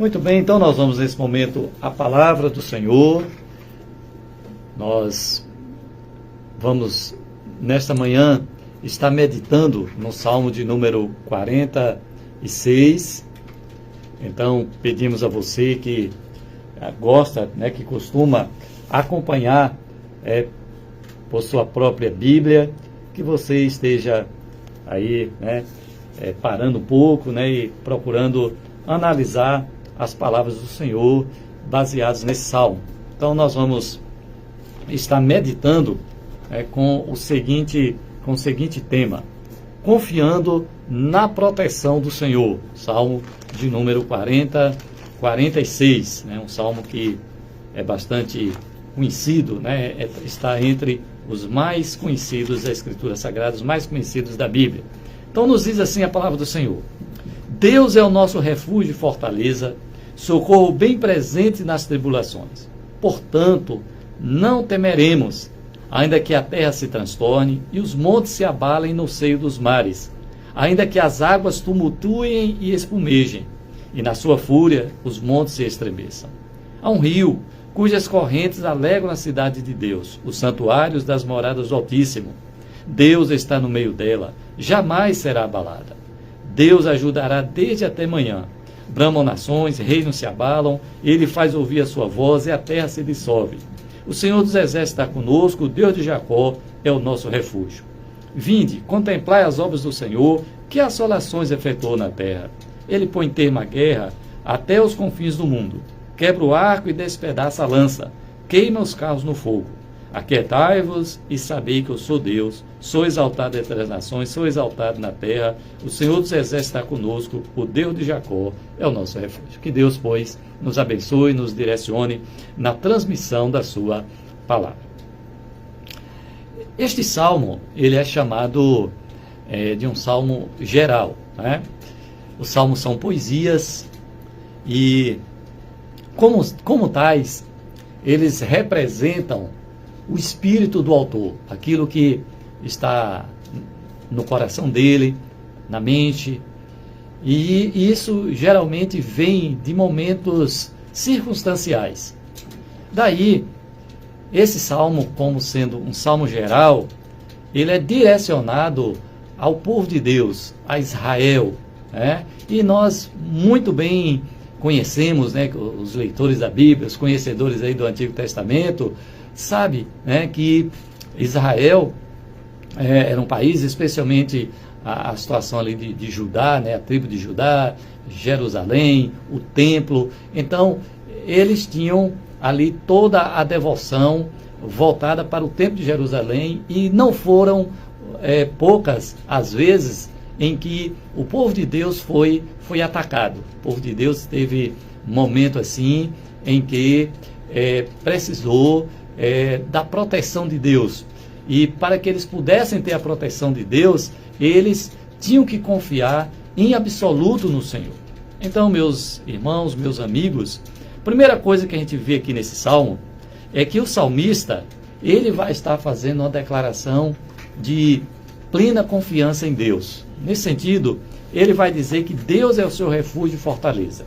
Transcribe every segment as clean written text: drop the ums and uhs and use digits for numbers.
Muito bem, então nós vamos nesse momento à palavra do Senhor. Nós vamos, nesta manhã, estar meditando no Salmo de número 46. Então, pedimos a você que gosta, que costuma acompanhar por sua própria Bíblia, que você esteja aí, parando um pouco, e procurando analisar as palavras do Senhor baseadas nesse salmo. Então nós vamos estar meditando com o seguinte tema: confiando na proteção do Senhor. Salmo de número 46, um salmo que é bastante conhecido, está entre os mais conhecidos da Escritura Sagrada, os mais conhecidos da Bíblia. Então nos diz assim a palavra do Senhor: Deus é o nosso refúgio e fortaleza, socorro bem presente nas tribulações. Portanto, não temeremos, ainda que a terra se transtorne e os montes se abalem no seio dos mares, ainda que as águas tumultuem e espumejem, e na sua fúria os montes se estremeçam. Há um rio, cujas correntes alegram a cidade de Deus, os santuários das moradas do Altíssimo. Deus está no meio dela, jamais será abalada. Deus ajudará desde até manhã. Bramam nações, reinos se abalam, ele faz ouvir a sua voz e a terra se dissolve. O Senhor dos Exércitos está conosco, o Deus de Jacó é o nosso refúgio. Vinde, contemplai as obras do Senhor, que assolações efetuou na terra. Ele põe termo à guerra até os confins do mundo. Quebra o arco e despedaça a lança. Queima os carros no fogo. Aquietai-vos e sabei que eu sou Deus, sou exaltado entre as nações, sou exaltado na terra, o Senhor dos Exércitos está conosco, o Deus de Jacó é o nosso refúgio. Que Deus, pois, nos abençoe e nos direcione na transmissão da sua palavra. Este salmo, ele é chamado de um salmo geral, Os salmos são poesias e, como tais, eles representam o espírito do autor, aquilo que está no coração dele, na mente, e isso geralmente vem de momentos circunstanciais. Daí, esse salmo, como sendo um salmo geral, ele é direcionado ao povo de Deus, a Israel, E nós muito bem conhecemos, os leitores da Bíblia, os conhecedores aí do Antigo Testamento, sabe, que Israel era um país, especialmente a situação ali de Judá, a tribo de Judá, Jerusalém, o templo. Então, eles tinham ali toda a devoção voltada para o templo de Jerusalém, e não foram poucas as vezes em que o povo de Deus foi atacado. O povo de Deus teve um momento assim em que precisou da proteção de Deus. E para que eles pudessem ter a proteção de Deus, eles tinham que confiar em absoluto no Senhor. Então, meus irmãos, meus amigos, a primeira coisa que a gente vê aqui nesse salmo é que o salmista, ele vai estar fazendo uma declaração de plena confiança em Deus. Nesse sentido, ele vai dizer que Deus é o seu refúgio e fortaleza.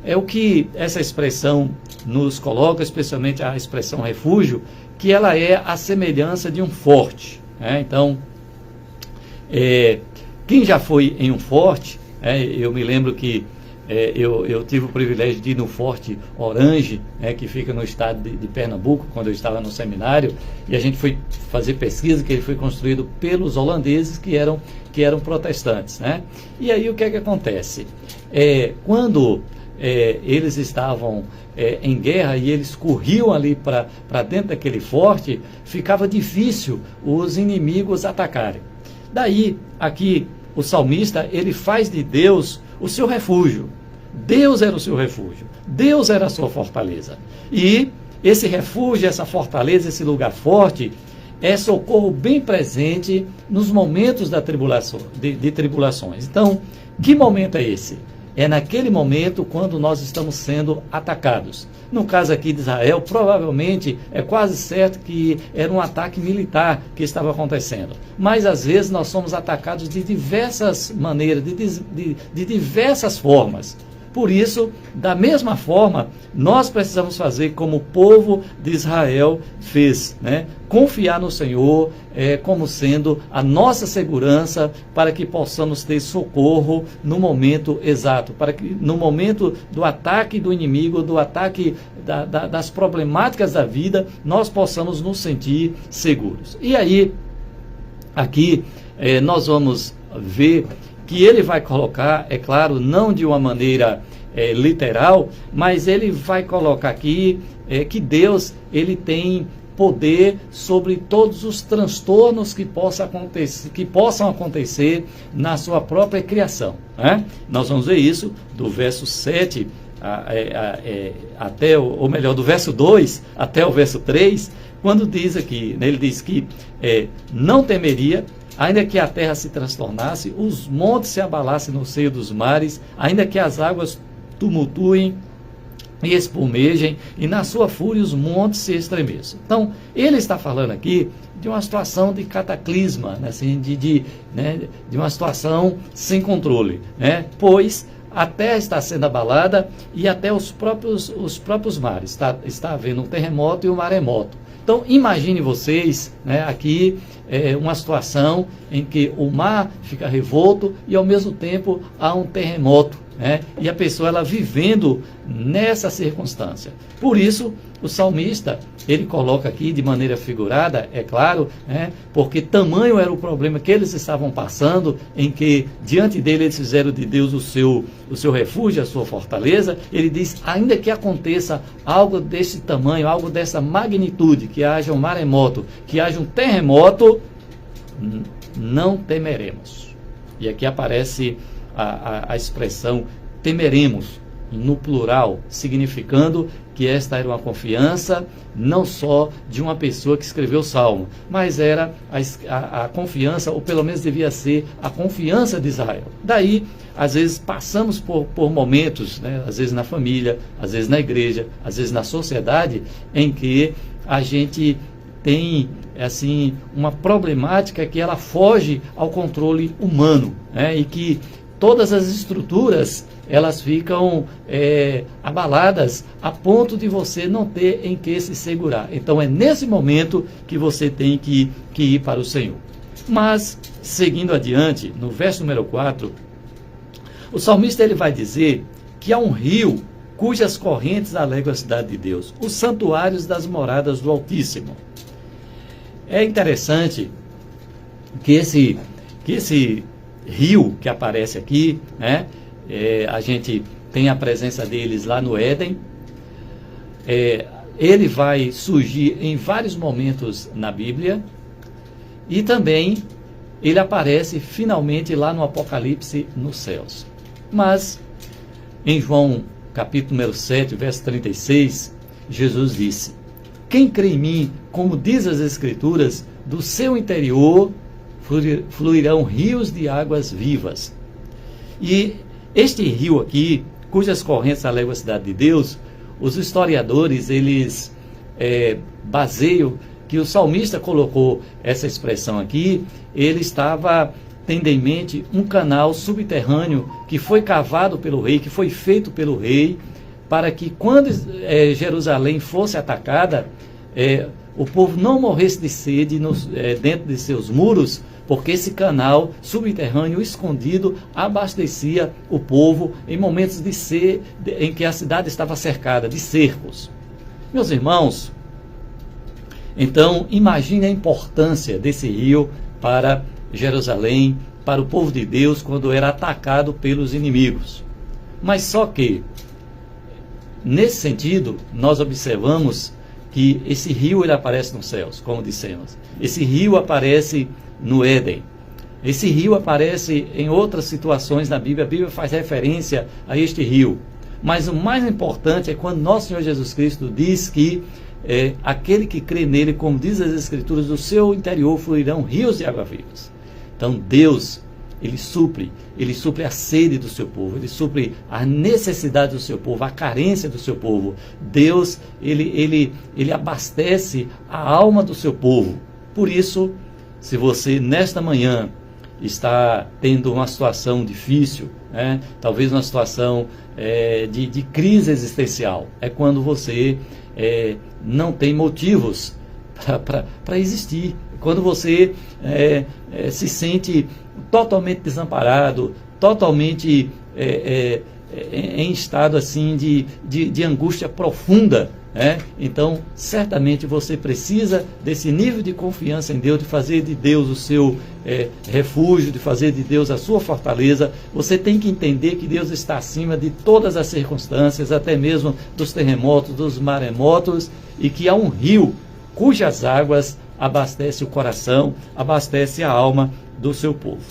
É o que essa expressão nos coloca, especialmente a expressão refúgio, que ela é a semelhança de um forte. Então, quem já foi em um forte, eu me lembro que eu tive o privilégio de ir no Forte Orange, que fica no estado de Pernambuco, quando eu estava no seminário, e a gente foi fazer pesquisa, que ele foi construído pelos holandeses que eram protestantes. E aí o que é que acontece? Quando eles estavam em guerra e eles corriam ali para dentro daquele forte, ficava difícil os inimigos atacarem. Daí, aqui, o salmista, ele faz de Deus o seu refúgio. Deus era o seu refúgio. Deus era a sua fortaleza. E esse refúgio, essa fortaleza, esse lugar forte, é socorro bem presente nos momentos da tribulação, de tribulações. Então, que momento é esse? É naquele momento quando nós estamos sendo atacados. No caso aqui de Israel, provavelmente é quase certo que era um ataque militar que estava acontecendo. Mas às vezes nós somos atacados de diversas maneiras, de diversas formas. Por isso, da mesma forma, nós precisamos fazer como o povo de Israel fez, né? Confiar no Senhor como sendo a nossa segurança, para que possamos ter socorro no momento exato, para que no momento do ataque do inimigo, do ataque das problemáticas da vida, nós possamos nos sentir seguros. E aí, aqui, nós vamos ver que ele vai colocar, é claro, não de uma maneira literal, mas ele vai colocar aqui que Deus, ele tem poder sobre todos os transtornos que possam acontecer na sua própria criação, né? Nós vamos ver isso do verso 7 até, ou melhor, do verso 2 até o verso 3, quando diz aqui, né, ele diz que não temeria, ainda que a terra se transtornasse, os montes se abalassem no seio dos mares, ainda que as águas tumultuem e espumejem, e na sua fúria os montes se estremeçam. Então, ele está falando aqui de uma situação de cataclisma, né, assim, de uma situação sem controle, né, pois a terra está sendo abalada e até os próprios mares. Está havendo um terremoto e um maremoto. Então, imagine vocês, né, aqui uma situação em que o mar fica revolto e, ao mesmo tempo, há um terremoto, né, e a pessoa ela vivendo nessa circunstância. Por isso, o salmista, ele coloca aqui de maneira figurada, é claro, né, porque tamanho era o problema que eles estavam passando, em que diante dele eles fizeram de Deus o seu refúgio, a sua fortaleza. Ele diz, ainda que aconteça algo desse tamanho, algo dessa magnitude, que haja um maremoto, que haja um terremoto, não temeremos. E aqui aparece a expressão temeremos, no plural, significando que esta era uma confiança não só de uma pessoa que escreveu o Salmo, mas era a confiança, ou pelo menos devia ser a confiança de Israel. Daí, às vezes passamos por momentos, né, às vezes na família, às vezes na igreja, às vezes na sociedade, em que a gente tem assim uma problemática que ela foge ao controle humano, né, e que todas as estruturas elas ficam abaladas a ponto de você não ter em que se segurar. Então é nesse momento que você tem que ir para o Senhor. Mas, seguindo adiante, no verso número 4, o salmista ele vai dizer que há um rio cujas correntes alegram a cidade de Deus, os santuários das moradas do Altíssimo. É interessante que esse rio que aparece aqui, né, a gente tem a presença deles lá no Éden. Ele vai surgir em vários momentos na Bíblia e também ele aparece finalmente lá no Apocalipse nos céus. Mas em João capítulo número 7, verso 36, Jesus disse: quem crê em mim, como diz as Escrituras, do seu interior fluirão rios de águas vivas. E este rio aqui, cujas correntes alegram a cidade de Deus, os historiadores, eles baseiam que o salmista colocou essa expressão aqui, ele estava tendo em mente um canal subterrâneo que foi cavado pelo rei, que foi feito pelo rei, para que quando Jerusalém fosse atacada, o povo não morresse de sede dentro de seus muros, porque esse canal subterrâneo escondido abastecia o povo em momentos de sede, em que a cidade estava cercada de cercos. Meus irmãos, então imagine a importância desse rio para Jerusalém, para o povo de Deus, quando era atacado pelos inimigos. Mas só que, nesse sentido, nós observamos que esse rio ele aparece nos céus, como dissemos. Esse rio aparece no Éden. Esse rio aparece em outras situações na Bíblia. A Bíblia faz referência a este rio. Mas o mais importante é quando nosso Senhor Jesus Cristo diz que aquele que crê nele, como diz as Escrituras, do seu interior fluirão rios de água vivas. Então Deus, ele supre a sede do seu povo, ele supre a necessidade do seu povo, a carência do seu povo. Deus, ele abastece a alma do seu povo. Por isso, se você nesta manhã está tendo uma situação difícil, talvez numa situação de crise existencial. É quando você não tem motivos para existir, quando você se sente totalmente desamparado, totalmente em estado assim de angústia profunda. Então, certamente você precisa desse nível de confiança em Deus, de fazer de Deus o seu refúgio, de fazer de Deus a sua fortaleza. Você tem que entender que Deus está acima de todas as circunstâncias, até mesmo dos terremotos, dos maremotos, e que há um rio cujas águas abastece o coração, abastece a alma do seu povo.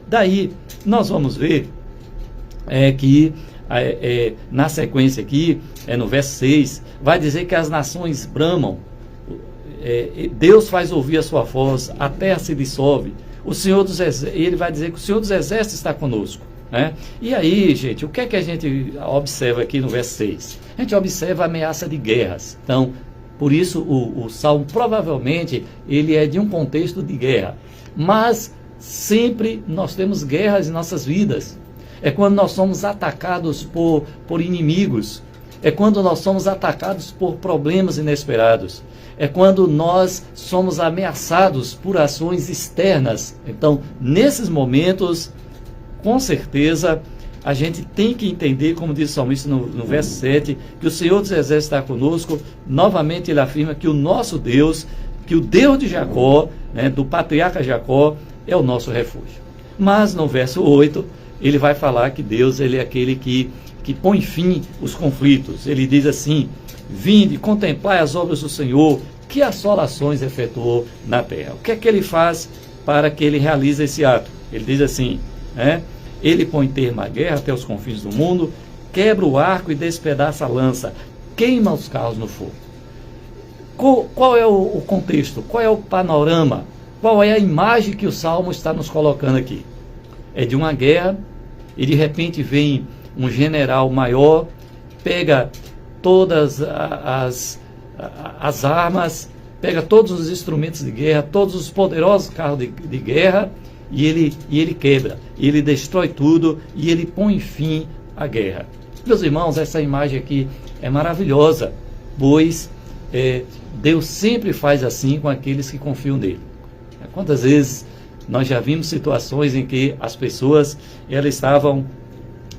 Daí, nós vamos ver que na sequência aqui, no verso 6, vai dizer que as nações bramam, Deus faz ouvir a sua voz, a terra se dissolve, ele vai dizer que o Senhor dos Exércitos está conosco. E aí, gente, o que é que a gente observa aqui no verso 6? A gente observa a ameaça de guerras. Então, por isso o Salmo provavelmente ele é de um contexto de guerra, mas sempre nós temos guerras em nossas vidas. É quando nós somos atacados por inimigos, é quando nós somos atacados por problemas inesperados, é quando nós somos ameaçados por ações externas. Então, nesses momentos, com certeza, a gente tem que entender, como diz o salmista no verso 7, que o Senhor dos Exércitos está conosco. Novamente ele afirma que o nosso Deus, que o Deus de Jacó, do patriarca Jacó, é o nosso refúgio. Mas no verso 8, ele vai falar que Deus ele é aquele que põe fim aos conflitos. Ele diz assim: vinde, contemplai as obras do Senhor, que assolações efetuou na terra. O que é que ele faz para que ele realize esse ato? Ele diz assim, ele põe termo à guerra até os confins do mundo, quebra o arco e despedaça a lança, queima os carros no fogo. Qual é o contexto? Qual é o panorama? Qual é a imagem que o Salmo está nos colocando aqui? É de uma guerra, e de repente vem um general maior, pega todas as armas, pega todos os instrumentos de guerra, todos os poderosos carros de guerra, e ele quebra, ele destrói tudo, e ele põe fim à guerra. Meus irmãos, essa imagem aqui é maravilhosa, pois Deus sempre faz assim com aqueles que confiam nele. Quantas vezes nós já vimos situações em que as pessoas elas estavam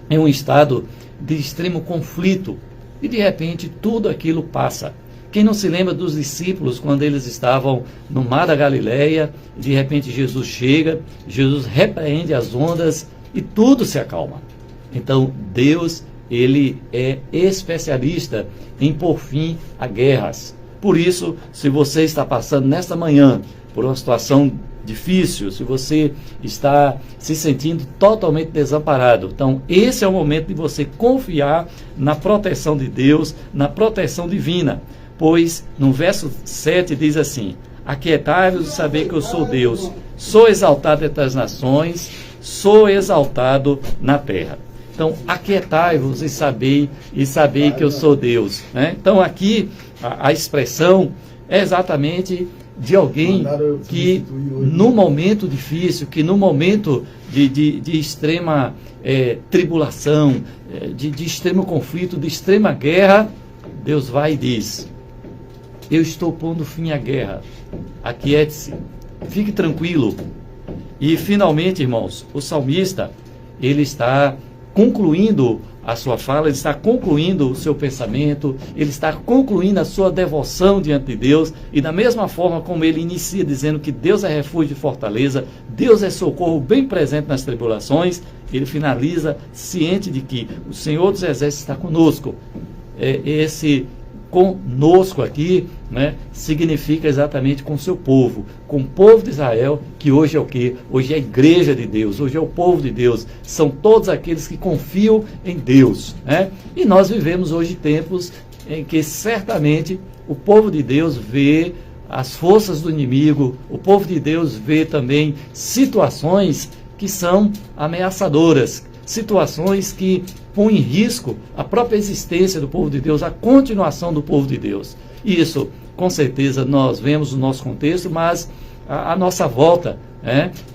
em um estado de extremo conflito e de repente tudo aquilo passa. Quem não se lembra dos discípulos quando eles estavam no mar da Galileia, de repente Jesus chega, Jesus repreende as ondas e tudo se acalma. Então Deus, ele é especialista em pôr fim a guerras. Por isso, se você está passando nesta manhã por uma situação difícil, se você está se sentindo totalmente desamparado, então esse é o momento de você confiar na proteção de Deus, na proteção divina, pois no verso 7 diz assim: aquietai-vos e saber que eu sou Deus, sou exaltado entre as nações, sou exaltado na terra. Então aquietai-vos e sabei que eu sou Deus, Então aqui a expressão é exatamente de alguém que no momento difícil, que no momento de extrema tribulação, de extremo conflito, de extrema guerra, Deus vai e diz: eu estou pondo fim à guerra, aquiete-se, fique tranquilo. E finalmente, irmãos, o salmista, ele está concluindo a sua fala, ele está concluindo o seu pensamento, ele está concluindo a sua devoção diante de Deus, e da mesma forma como ele inicia dizendo que Deus é refúgio e fortaleza, Deus é socorro bem presente nas tribulações, ele finaliza ciente de que o Senhor dos Exércitos está conosco. Esse conosco aqui, significa exatamente com o seu povo, com o povo de Israel, que hoje é o quê? Hoje é a igreja de Deus, hoje é o povo de Deus, são todos aqueles que confiam em Deus, E nós vivemos hoje tempos em que certamente o povo de Deus vê as forças do inimigo, o povo de Deus vê também situações que são ameaçadoras, situações que põem em risco a própria existência do povo de Deus, a continuação do povo de Deus. Isso, com certeza, nós vemos no nosso contexto, mas a nossa volta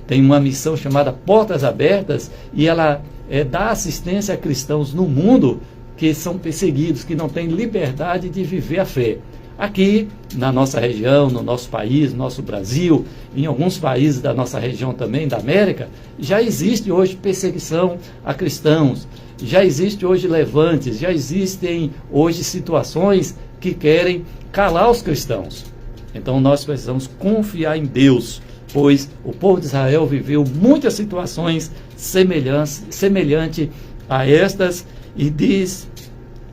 tem uma missão chamada Portas Abertas, e ela dar assistência a cristãos no mundo que são perseguidos, que não têm liberdade de viver a fé. Aqui, na nossa região, no nosso país, no nosso Brasil, em alguns países da nossa região também, da América, já existe hoje perseguição a cristãos, já existe hoje levantes, já existem hoje situações que querem calar os cristãos. Então nós precisamos confiar em Deus, pois o povo de Israel viveu muitas situações semelhantes a estas, e diz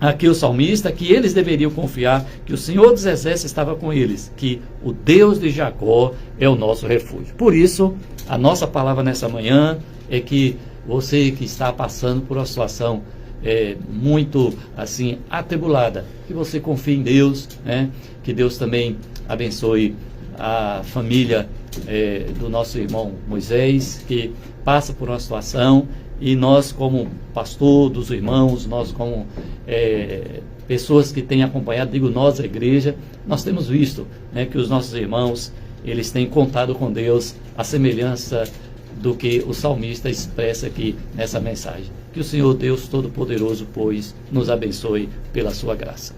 aqui o salmista que eles deveriam confiar que o Senhor dos Exércitos estava com eles, que o Deus de Jacó é o nosso refúgio. Por isso, a nossa palavra nessa manhã é que você que está passando por uma situação muito assim atribulada, que você confie em Deus, né? Que Deus também abençoe a família do nosso irmão Moisés, que passa por uma situação, e nós como pastor dos irmãos, nós como pessoas que têm acompanhado, digo nós, a igreja, nós temos visto, né, que os nossos irmãos, eles têm contado com Deus a semelhança do que o salmista expressa aqui nessa mensagem. Que o Senhor Deus Todo-Poderoso, pois, nos abençoe pela sua graça.